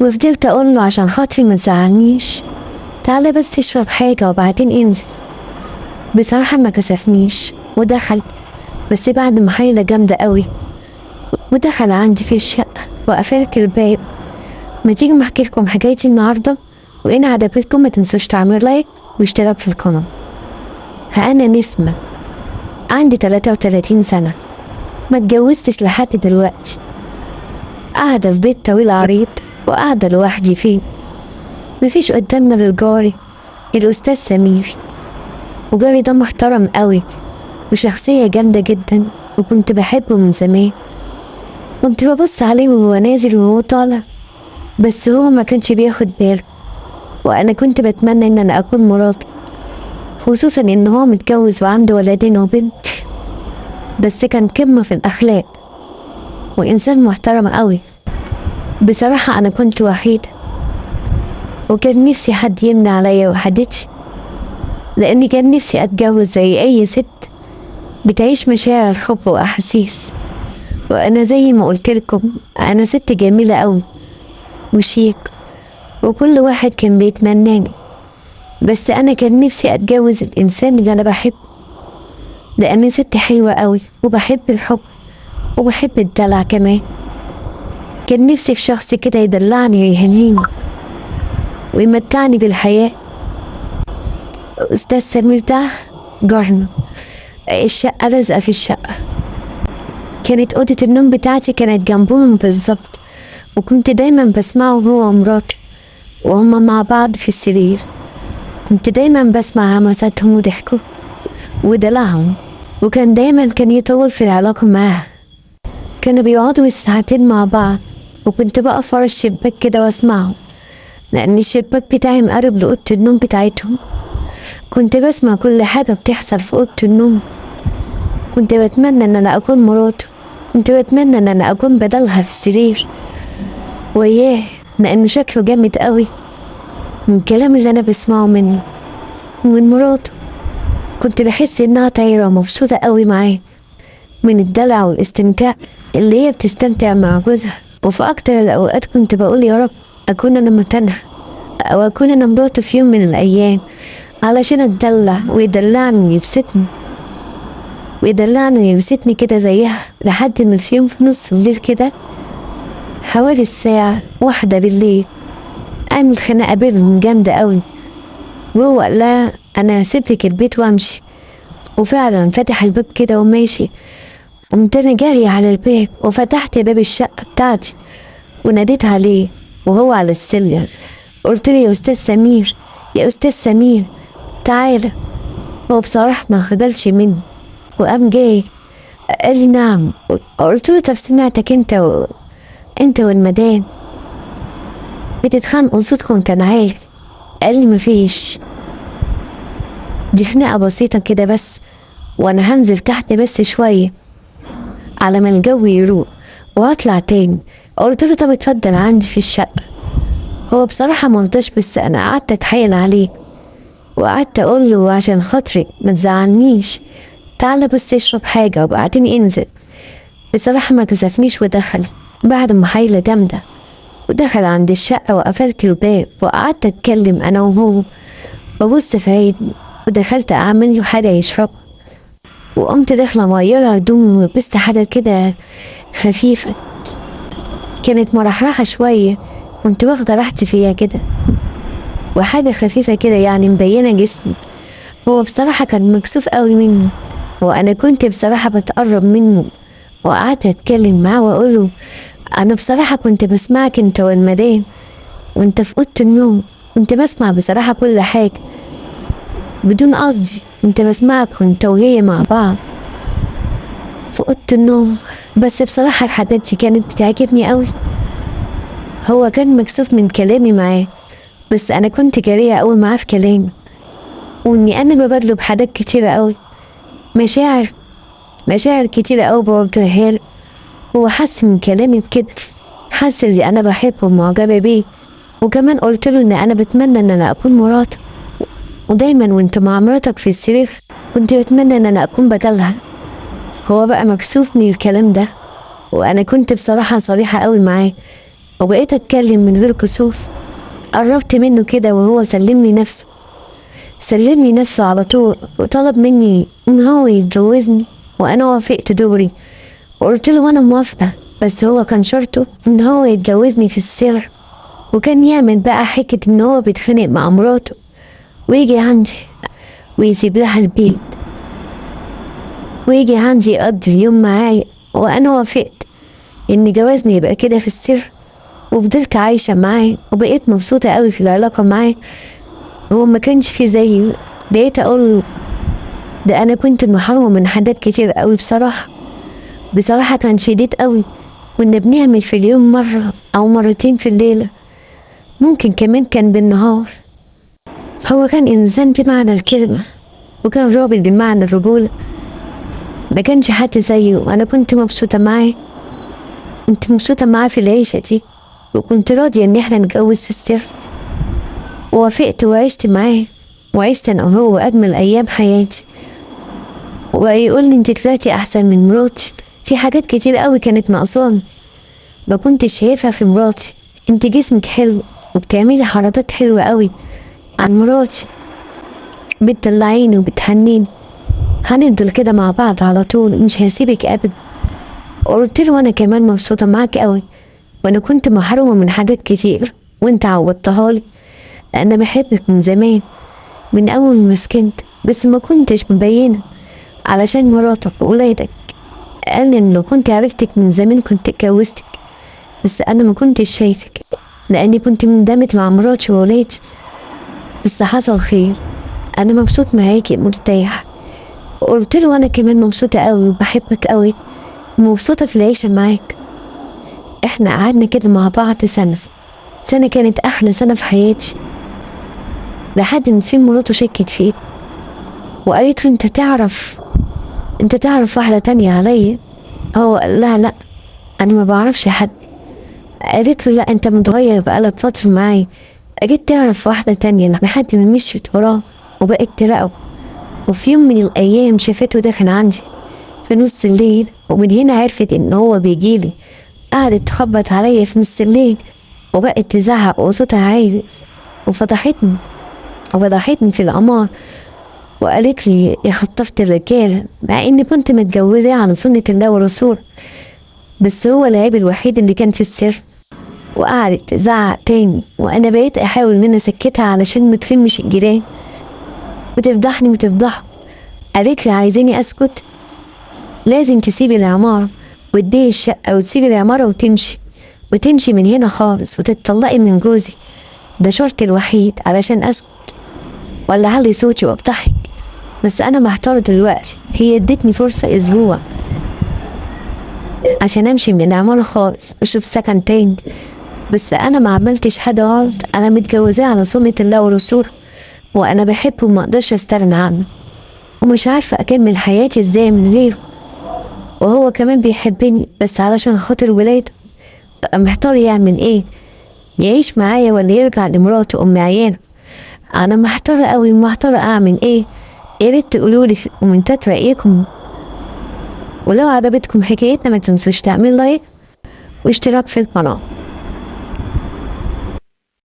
وفضلت اقول له عشان خاطري ما تزعلنيش، تعالى بس تشرب حاجة وبعدين انزل. بصراحة ما كسفنيش ودخل، بس بعد محايلة جامدة قوي، ودخل عندي في الشقة وقفلت الباب. ما تيجي احكي لكم حكايتي النهاردة، وإن عجبتكم ما تنسوش تعملوا لايك واشتراك في القناة. أنا نسمة، عندي 33 سنة، ما اتجوزتش لحد دلوقتي، قاعدة في بيت طويل عريض وقاعدة لوحدي فيه. مفيش قدامنا غير جاري الأستاذ سمير، وجاري ده محترم قوي وشخصية جامدة جدا، وكنت بحبه من زمان. كنت ببص عليه وهو نازل وهو طالع، بس هو ما كانش بياخد باله، وأنا كنت بتمنى إن أنا أكون مراته، خصوصا إن هو متجوز وعنده ولدين وبنت. بس كان قمة في الأخلاق وإنسان محترم قوي. بصراحة أنا كنت وحيدة، وكان نفسي حد يمنع عليا وحدتي، لأني كان نفسي أتجوز زي أي ست بتعيش مشاعر حب وأحاسيس. وأنا زي ما قلتلكم أنا ست جميلة قوي وشيك، وكل واحد كان بيتمناني، بس أنا كان نفسي أتجوز الإنسان اللي أنا بحبه، لأني ست حلوة قوي وبحب الحب وبحب الدلع كمان. كان نفسي في شخص كده يدلعني ويهنيني ويمتعني بالحياة. أستاذ سمير ده جارنا، الشقة لازقة في الشقة، كانت أوضة النوم بتاعتي كانت جنبهم بالظبط، وكنت دايما بسمعه هو ومراته وهما مع بعض في السرير. كنت دايما بسمع همساتهم وضحكوا ودلعهم، وكان دايما يطول في العلاقة معاها. كانوا بيقعدوا الساعتين مع بعض، وكنت بقف ورا الشباك كده واسمعهم، لأن الشباك بتاعي مقرب لأوضة النوم بتاعتهم. كنت بسمع كل حاجة بتحصل في أوضة النوم. كنت بتمنى إن أنا أكون مراته، كنت بتمنى إن أنا أكون بدلها في السرير وياه، لأنه شكله جامد قوي من الكلام اللي أنا بسمعه منه ومن مراته. كنت بحس إنها طايرة ومبسوطة قوي معاه من الدلع والاستمتاع اللي هي بتستمتع مع جوزها. وفي أكتر الأوقات كنت بقول يا رب أكون أنا مكانها، أو أكون أنا مراته في يوم من الأيام، علشان أتدلع ويدلعني ويبسطني كده زيها. لحد ما في يوم في نص الليل كده، حوالي الساعة 1 بالليل، قامت خناقة بينهم جامدة قوي، وهو قال لها أنا هسيبلك البيت وأمشي. وفعلا فتح الباب كده وماشي. قمت أنا جارية على الباب وفتحت باب الشقة بتاعتي وناديت عليه وهو على السلم. قلت له يا أستاذ سمير، يا أستاذ سمير تعالى. هو بصراحة ما خجلش مني وقام جاي قال لي نعم. قلت له طب سمعتك انت والمدام بتتخانقوا صوتكم كان عالي. قال لي مفيش، دي خناقة بسيطة كده بس، وانا هنزل تحت بس شوية على ما الجو يروق وهطلع تاني. قلت له طب اتفضل عندي في الشقة. هو بصراحة مرضاش، بس انا قعدت اتحايل عليه وقعدت اقول له عشان خاطري ما تزعلنيش، تعالى بس اشرب حاجة وبعدين انزل. بصراحة ما كسفنيش ودخل بعد محايلة جامدة، ودخل عند الشقة وقفلت الباب وقعدت اتكلم انا وهو ببص في عيني، ودخلت اعمل له حاجة يشرب، وقمت داخلة مغيرة هدومي ولبست حاجة كده خفيفة كانت مرحرحة شوية، كنت واخدة راحتي فيها كده، وحاجة خفيفة كده يعني مبينة جسمي. هو بصراحة كان مكسوف قوي مني، وانا كنت بصراحة بتقرب منه وقعدت اتكلم معاه واقوله انا بصراحة كنت بسمعك انت والمدام وانت في اوضة النوم، كنت بسمع بصراحة كل حاجة بدون قصدي، كنت بسمعك وانت وهي مع بعض في اوضة النوم. بس بصراحة الحاجات دي كانت بتعجبني قوي. هو كان مكسوف من كلامي معاه، بس انا كنت جريئة قوي معاه في كلامي، واني انا ببادله بحاجات كتيرة قوي، مشاعر كتيرة قوي بوجهها له. هو حس من كلامي بكده، حس اللي انا بحبه ومعجبة بيه. وكمان قلت له ان انا بتمنى ان انا اكون مراته، ودايما وانت مع مراتك في السرير كنت بتمنى ان انا اكون بدلها. هو بقى مكسوف من الكلام ده، وانا كنت بصراحة صريحة قوي معاه وبقيت اتكلم من غير كسوف. قربت منه كده وهو سلمني نفسه على طول وطلب مني ان هو يتجوزني، وانا وافقت دوري وقلت له وانا موافقة، بس هو كان شرطه ان هو يتجوزني في السر. وكان يعمل بقى حكة ان هو بيتخانق مع مراته ويجي عندي ويسيب لها البيت ويجي عندي يقضي اليوم معايا، وانا وافقت ان جوازني يبقى كده في السر. وفضلت عايشة معاه وبقيت مبسوطة قوي في العلاقة معاه. هو ما كانش في زيه. بقيت اقول ده انا كنت محرومة من حاجات كتير قوي بصراحة كان شديد قوي. كنا بنعمل في اليوم مرة او مرتين في الليلة، ممكن كمان كان بالنهار. هو كان انسان بمعنى الكلمة، وكان راجل بمعنى الرجولة. ما كانش حد زيه، وانا كنت مبسوطة معاه في العيشة دي، وكنت راضية ان احنا نتجوز في السر. ووافقت وعشت معاه، وعشت انا وهو اجمل ايام حياتي. ويقول لي انت طلعتي احسن من مراتي، في حاجات كتير قوي كانت ناقصاني ما كنتش شايفها في مراتي. انت جسمك حلو وبتعملي حركات حلوة قوي عن مراتي، بتطلعيني وبتهنيني. هنفضل كده مع بعض على طول، مش هسيبك ابدا. قلت له وانا كمان مبسوطة معاك قوي، وانا كنت محرومة من حاجات كتير وانت عوضتها لي. انا بحبك من زمان، من اول ما سكنت، بس ما كنتش مبينة علشان مراتك وولادك. قال لي ان لو كنت عرفتك من زمان كنت اتجوزتك، بس انا ما كنتش شايفك لاني كنت مندمج مع مراتي وولادي. بس حصل خير، انا مبسوط معاكي مرتاح. قلت له انا كمان مبسوطة قوي وبحبك قوي، مبسوطة في العيشة معاك. احنا قعدنا كده مع بعض سنة كانت احلى سنة في حياتي، لحد ان في مراته شكت فيه وقالت له انت تعرف واحدة تانية عليا. هو قال لها لا، انا ما بعرفش حد. قالت له لا، انت متغير بقالك فترة معايا، اجيت تعرف واحدة تانية لحد ما مشيت وراه وبقت تراقبه. وفي يوم من الايام شافته داخل عندي في نص الليل، ومن هنا عرفت ان هو بيجيلي. قعدت تخبط عليا في نص الليل وبقت تزعق وصوتها عالي، وفضحتني في القمار، وقالت لي يا خطفت الرجالة، مع اني كنت متجوزة على سنة الله ورسوله، بس هو العيب الوحيد اللي كان في السر. وقعدت تزعق تاني، وانا بقيت احاول ان انا اسكتها علشان ما تفهمش الجيران، وتفضحني وتفضحه. قالت لي عايزاني اسكت؟ لازم تسيبي العمارة وتبيعي الشقة وتسيبي العمارة وتمشي من هنا خالص وتتطلقي من جوزي، ده شرطي الوحيد علشان اسكت ولا علي صوتي وابضحك. بس انا محتارة دلوقتي. هي ادتني فرصة اسبوع عشان امشي من العمارة خالص واشوف سكن تاني، بس انا ما عملتش حاجة غلط. انا متجوزاه على سنة الله ورسوله، وانا بحبه وما اقدرش استغنى عنه، ومش عارفة اكمل حياتي ازاي من غيره. وهو كمان بيحبني بس علشان خاطر ولاده. بقى محتار يعمل ايه، يعيش معايا ولا يرجع لمراته ام عيانه. انا محتارة قوي ومحتارة اعمل ايه. يا ريت تقولولي في الكومنتات رأيكم، ولو عجبتكم حكايتنا ما تنسوش تعمل لايك واشتراك في القناة.